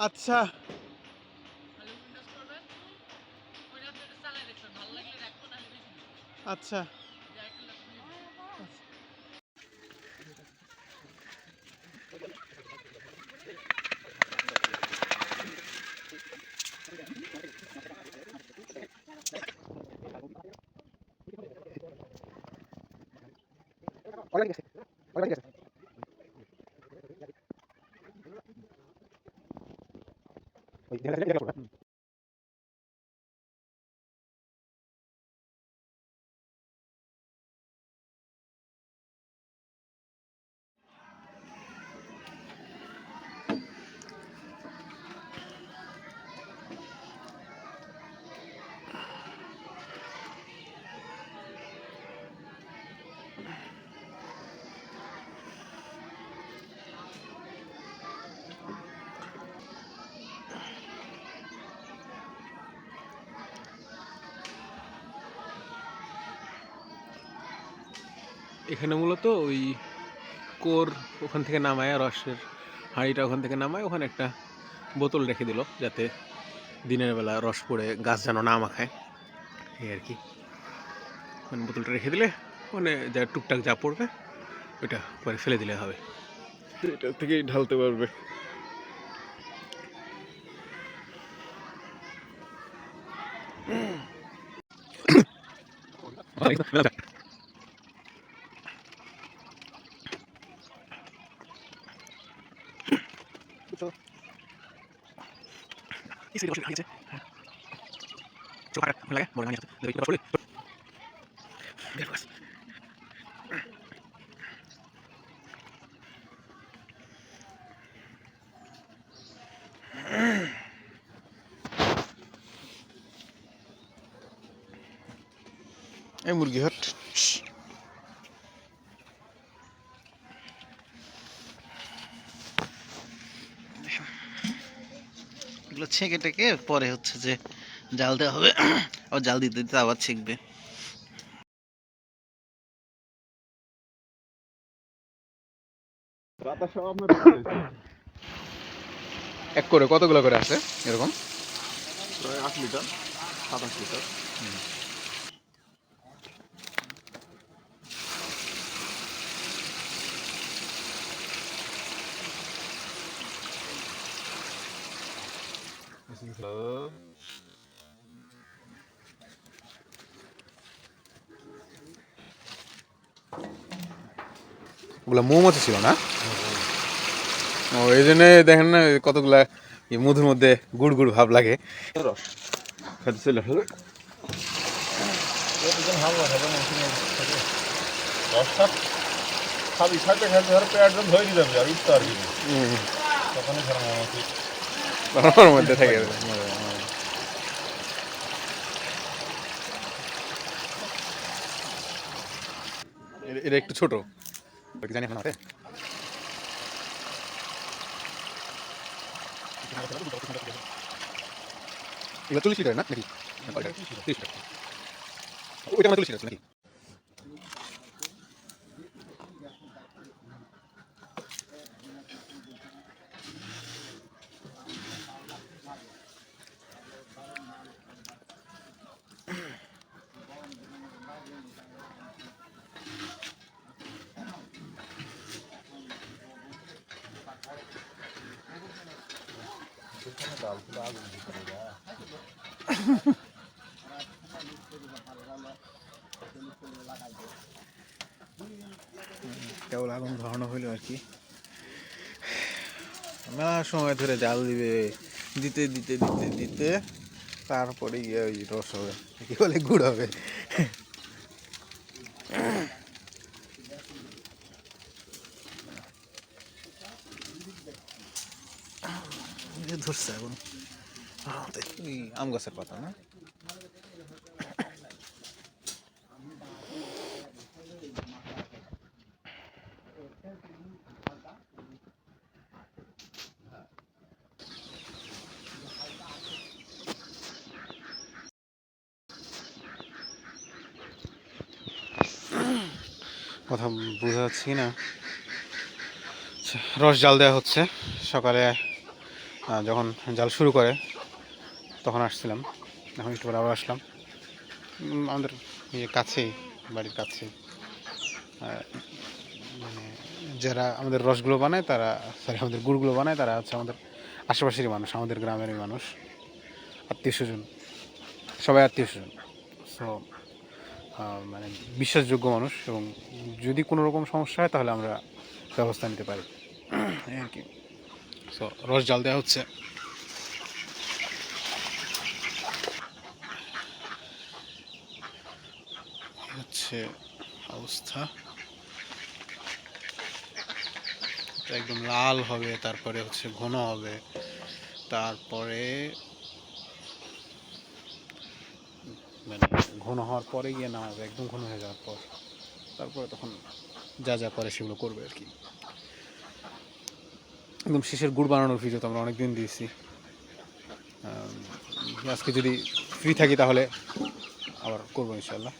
আচ্ছা আচ্ছা এখানে মূলত ওই কোর ওখান থেকে নামায়, রসের হাঁড়িটা ওখান থেকে নামায়, ওখানে একটা বোতল রেখে দিল যাতে দিনের বেলা রস পড়ে গাছ যেন না মাখায়, এই আর কি। মানে বোতলটা রেখে দিলে মানে যা টুকটাক যা পড়বে ওইটা পরে ফেলে দিলে হবে, এটা থেকেই ঢালতে পারবে। এই মুরগি হাট এগুলো ছেঁকে টেকে পরে হচ্ছে যে জাল দেওয়া হবে, আবার জাল দিতে দিতে আবার ছেঁকবে। এক করে কতগুলো করে আছে এরকম? প্রায় 8 লিটার 27 লিটার। ওগুলা মৌমাছি ছিল না? ও এই জন্য দেখেন না কতগুলা মধুর মধ্যে গুড় গুড় ভাব লাগে। রস খেতে চলে আসলে রসটা খাবি, খাইতে খাইতে ধর পেট একদম ধরে যাবে আর উঠতে পারবি না, তখনই ধর মৌমাছি ওর মধ্যে থাকে। এটা একটু ছোট জানি এখন হাতে এগুলো 40 লিটার না নাকি? 30 লিটার ওইটা আমার 40 লিটার নাকি? কেবল আগুন ধরানো হইলো আর কি, মেলা সময় ধরে জাল দিবে, দিতে দিতে দিতে দিতে তারপরে গিয়ে ওই রস হবে, কি বলে গুড় হবে। ধরছে এখন আম গাছের পাতা না? কথা বোঝা যাচ্ছে না। রস জাল দেওয়া হচ্ছে, সকালে যখন জাল শুরু করে তখন আসছিলাম, এখন একটু পরে আবার আসলাম। আমাদের কাছেই, বাড়ির কাছেই মানে যারা আমাদের রসগুলো বানায় তারা, সরি আমাদের গুড়গুলো বানায় তারা হচ্ছে আমাদের আশেপাশেরই মানুষ, আমাদের গ্রামেরই মানুষ, আত্মীয় স্বজন, সবাই আত্মীয় স্বজন। সো মানে বিশ্বাসযোগ্য মানুষ, এবং যদি কোনো রকম সমস্যা হয় তাহলে আমরা ব্যবস্থা নিতে পারি এই আর কি। সো রস জাল দেওয়া হচ্ছে। হচ্ছে অবস্থা, একদম লাল হবে, তারপরে হচ্ছে ঘন হবে, তারপরে মানে ঘন হওয়ার পরে গিয়ে নামাবে, একদম ঘন হয়ে যাওয়ার পর তারপরে তখন যা যা করে সেগুলো করবে আর কি। একদম শেষের গুড় বানানোর ভিডিও তো আমরা অনেকদিন দিয়েছি। আজকে যদি ফ্রি থাকি তাহলে আবার করবো ইনশাল্লাহ।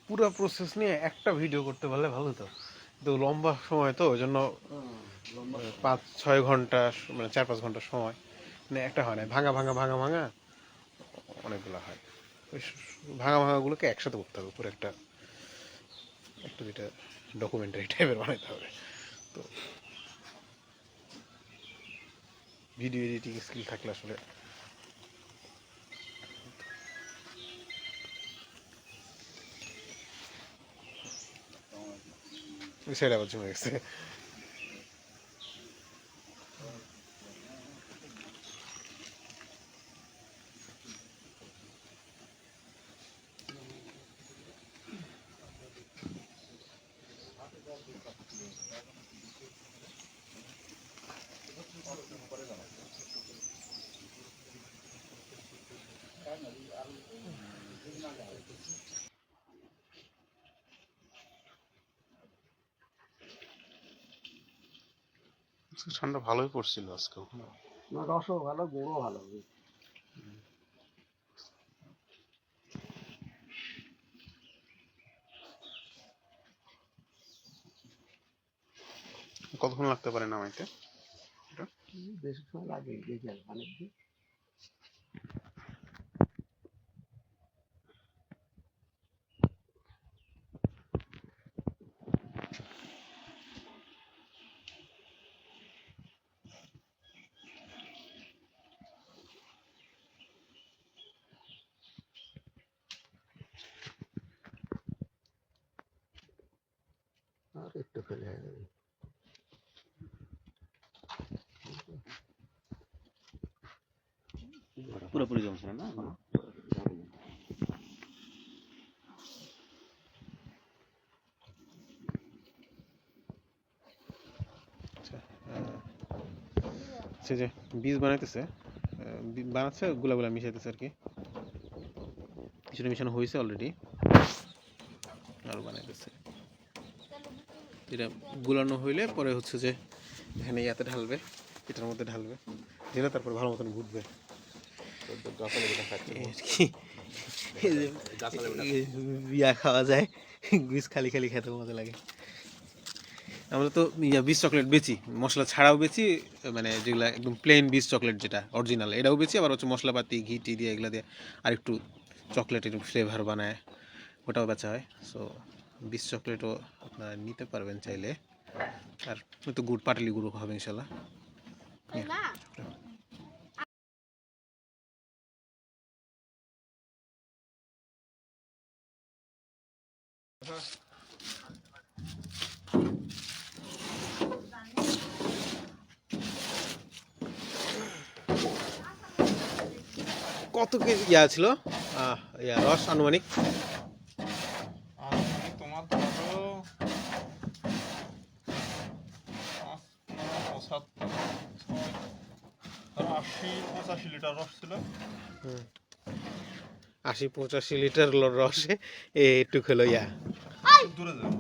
পুরো প্রসেস নিয়ে একটা ভিডিও করতে পারলে ভালো হতো, তো লম্বা সময় তো ওই জন্য 5-6 ঘন্টা, মানে 4-5 ঘন্টা সময় মানে একটা হয় না, ভাঙা ভাঙা ভাঙা ভাঙা অনেকগুলো হয়। ওই ভাঙা ভাঙাগুলোকে একসাথে করতে হবে, পুরো একটা একটা দুইটা ডকুমেন্টারি টাইপের বানাতে হবে। তো ভিডিও এডিটিং স্কিল থাকলে আসলে সেটা আবার জমে গেছে। ঠান্ডা ভালোই পড়ছিল আজকে, রসও ভালো, গুড়ও ভালো। কতক্ষণ লাগতে পারে নামাইতে? বেশি সময় লাগে, দেখি অনেক দিন। আর একটু ফেলে হয়ে যাবে। পুরোপুরি জমছে না এখন? সে যে বীজ বানাইতেছে, বানাচ্ছে গুলা গুলা মিশাইতেছে আর কি, কিছুটা মিশানো হয়েছে অলরেডি, আরও বানাইতেছে। এটা গুলানো হইলে পরে হচ্ছে যে এখানে ইয়াতে ঢালবে, এটার মধ্যে ঢালবে, ঢেলে তারপর ভালো মতন ঘুরবে। বিয়া খাওয়া যায়, বীজ খালি খালি খেতে মজা লাগে। আমরা তো বীজ চকলেট বেচি, মশলা ছাড়াও বেচি, মানে যেগুলো একদম প্লেন বীজ চকলেট যেটা অরিজিনাল এটাও বেচি, আবার হচ্ছে মশলাপাতি ঘি টি দিয়ে এগুলো দিয়ে আর একটু চকলেটের ফ্লেভার বানায় ওটাও বেচা হয়। সো বীজ চকলেটও আপনারা নিতে পারবেন চাইলে। আর তো গুড়, পাটালি গুঁড়ো হবে ইনশাল্লাহ। কত কেজি ইয়া ছিল ইয়া রস আনুমানিক? তোমার ধরো 80-85 লিটার রস ছিল। 80-85 লিটার রসে একটু হলো ইয়া। দূরে যাও।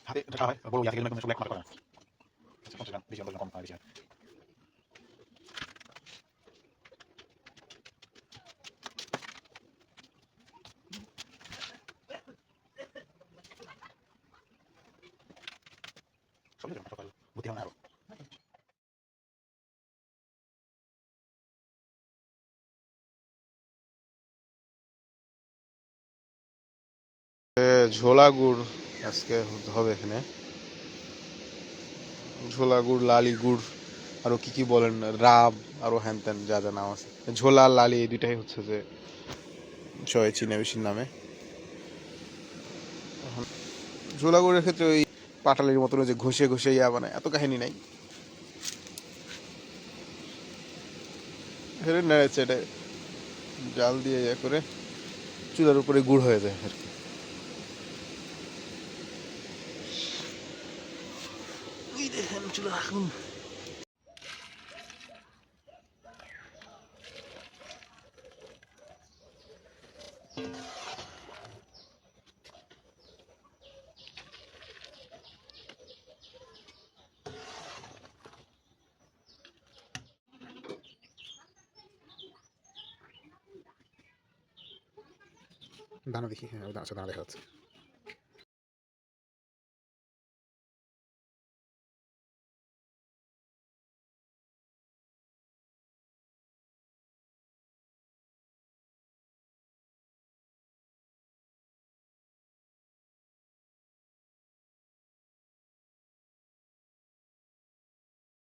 হাতে এটা খাওয়া হয় বড় ইয়া থেকে কিন্তু সব এক মাথা করা 50 গ্রাম বেশি অন্য কম বেশি হয় সব কিছু সকাল বুদ্ধি হয় না আরো ঝোলা গুড় আজকে হবে এখানে ঝোলা গুড় লালি গুড় আরো কি কি বলেন রাব আরো হ্যান ত্যান যা যা নাম আছে ঝোলা আর লালি এই দুইটাই হচ্ছে যে চয় চীনা বেশির নামে এখন ঝোলা গুড়ের ক্ষেত্রে ওই পাটালির মতন ওই যে ঘষে ঘষে ইয়া বানায় এত কাহিনী নাই নেড়েছে এটা জাল দিয়ে ইয়া করে চুলার উপরে গুড় হয়ে যায় আর কি দেখেন চুলা রাখুন দানা দেখি হ্যাঁ আচ্ছা দানা দেখা যাচ্ছে